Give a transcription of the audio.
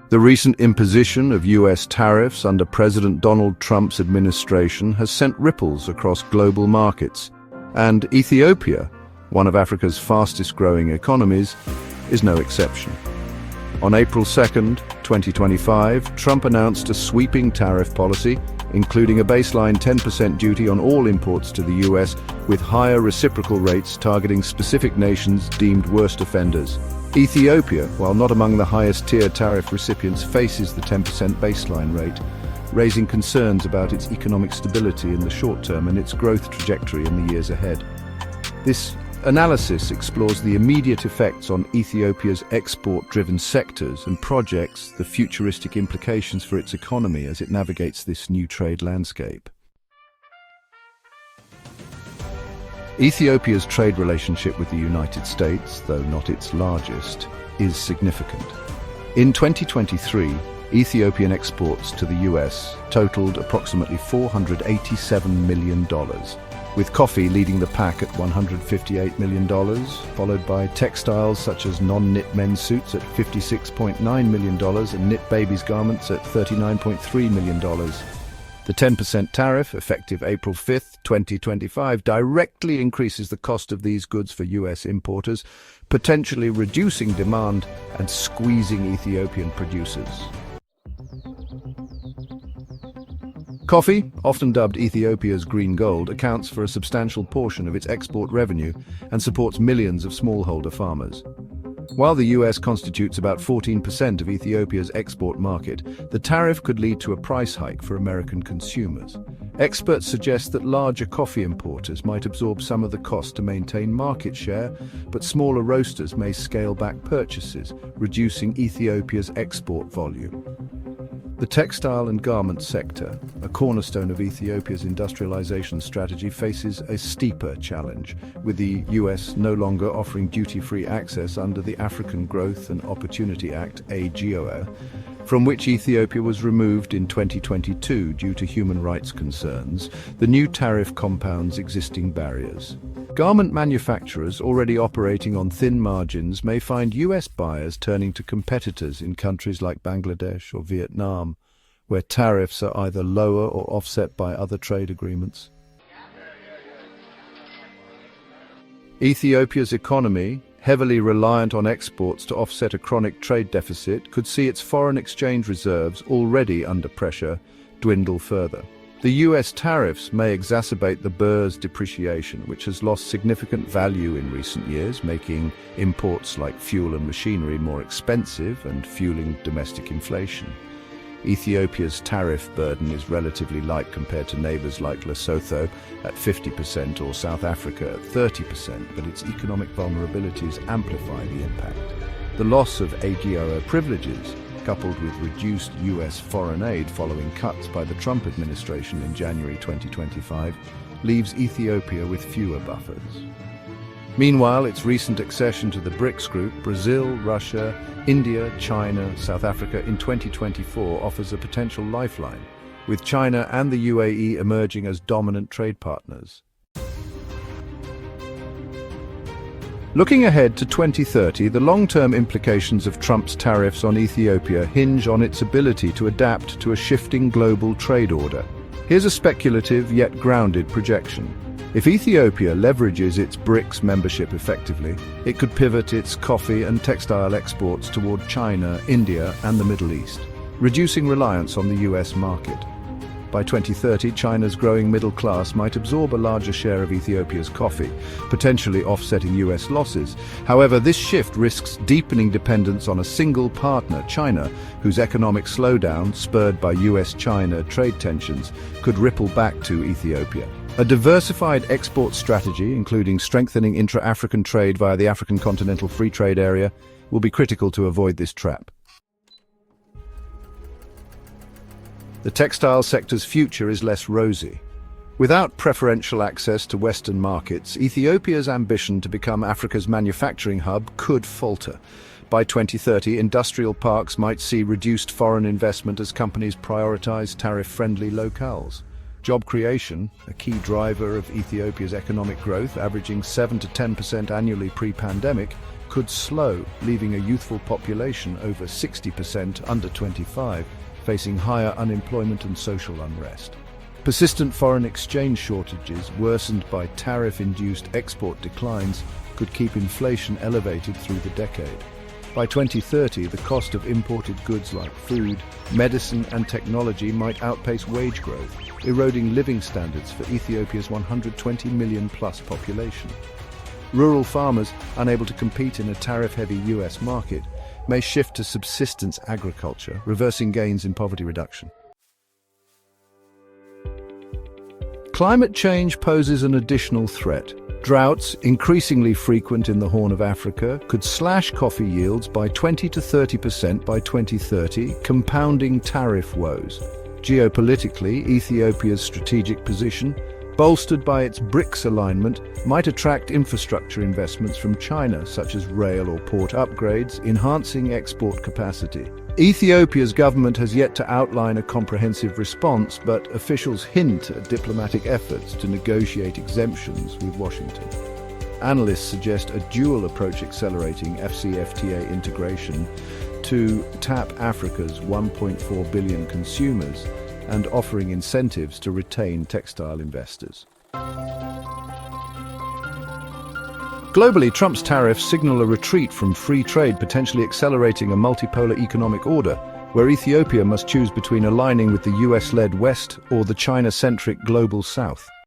The recent imposition of US tariffs under President Donald Trump's administration has sent ripples across global markets, and Ethiopia, one of Africa's fastest-growing economies, is no exception. On April 2nd, 2025, Trump announced a sweeping tariff policy, including a baseline 10% duty on all imports to the US, with higher reciprocal rates targeting specific nations deemed worst offenders. Ethiopia, while not among the highest-tier tariff recipients, faces the 10% baseline rate, raising concerns about its economic stability in the short term and its growth trajectory in the years ahead. This analysis explores the immediate effects on Ethiopia's export-driven sectors and projects the futuristic implications for its economy as it navigates this new trade landscape. Ethiopia's trade relationship with the United States, though not its largest, is significant. In 2023, Ethiopian exports to the US totaled approximately $487 million, with coffee leading the pack at $158 million, followed by textiles such as non-knit men's suits at $56.9 million and knit babies' garments at $39.3 million. The 10% tariff, effective April 5, 2025, directly increases the cost of these goods for US importers, potentially reducing demand and squeezing Ethiopian producers. Coffee, often dubbed Ethiopia's green gold, accounts for a substantial portion of its export revenue and supports millions of smallholder farmers. While the US constitutes about 14% of Ethiopia's export market, the tariff could lead to a price hike for American consumers. Experts suggest that larger coffee importers might absorb some of the cost to maintain market share, but smaller roasters may scale back purchases, reducing Ethiopia's export volume. The textile and garment sector, a cornerstone of Ethiopia's industrialization strategy, faces a steeper challenge, with the US no longer offering duty-free access under the African Growth and Opportunity Act, AGOA, from which Ethiopia was removed in 2022 due to human rights concerns. The new tariff compounds existing barriers. Garment manufacturers already operating on thin margins may find US buyers turning to competitors in countries like Bangladesh or Vietnam, where tariffs are either lower or offset by other trade agreements. Ethiopia's economy, heavily reliant on exports to offset a chronic trade deficit, could see its foreign exchange reserves, already under pressure, dwindle further. The US tariffs may exacerbate the birr's depreciation, which has lost significant value in recent years, making imports like fuel and machinery more expensive and fueling domestic inflation. Ethiopia's tariff burden is relatively light compared to neighbors like Lesotho at 50% or South Africa at 30%, but its economic vulnerabilities amplify the impact. The loss of AGOA privileges, coupled with reduced US foreign aid following cuts by the Trump administration in January 2025, leaves Ethiopia with fewer buffers. Meanwhile, its recent accession to the BRICS group, Brazil, Russia, India, China, South Africa in 2024 offers a potential lifeline, with China and the UAE emerging as dominant trade partners. Looking ahead to 2030, the long-term implications of Trump's tariffs on Ethiopia hinge on its ability to adapt to a shifting global trade order. Here's a speculative yet grounded projection. If Ethiopia leverages its BRICS membership effectively, it could pivot its coffee and textile exports toward China, India, and the Middle East, reducing reliance on the US market. By 2030, China's growing middle class might absorb a larger share of Ethiopia's coffee, potentially offsetting US losses. However, this shift risks deepening dependence on a single partner, China, whose economic slowdown, spurred by US-China trade tensions, could ripple back to Ethiopia. A diversified export strategy, including strengthening intra-African trade via the African Continental Free Trade Area, will be critical to avoid this trap. The textile sector's future is less rosy. Without preferential access to Western markets, Ethiopia's ambition to become Africa's manufacturing hub could falter. By 2030, industrial parks might see reduced foreign investment as companies prioritize tariff-friendly locales. Job creation, a key driver of Ethiopia's economic growth, averaging 7 to 10% annually pre-pandemic, could slow, leaving a youthful population over 60% under 25, facing higher unemployment and social unrest. Persistent foreign exchange shortages, worsened by tariff-induced export declines, could keep inflation elevated through the decade. By 2030, the cost of imported goods like food, medicine, and technology might outpace wage growth, eroding living standards for Ethiopia's 120 million-plus population. Rural farmers, unable to compete in a tariff-heavy US market, may shift to subsistence agriculture, reversing gains in poverty reduction. Climate change poses an additional threat. Droughts, increasingly frequent in the Horn of Africa, could slash coffee yields by 20 to 30% by 2030, compounding tariff woes. Geopolitically, Ethiopia's strategic position, bolstered by its BRICS alignment, might attract infrastructure investments from China, such as rail or port upgrades, enhancing export capacity. Ethiopia's government has yet to outline a comprehensive response, but officials hint at diplomatic efforts to negotiate exemptions with Washington. Analysts suggest a dual approach accelerating FCFTA integration to tap Africa's 1.4 billion consumers and offering incentives to retain textile investors. Globally, Trump's tariffs signal a retreat from free trade, potentially accelerating a multipolar economic order, where Ethiopia must choose between aligning with the US-led West or the China-centric global South.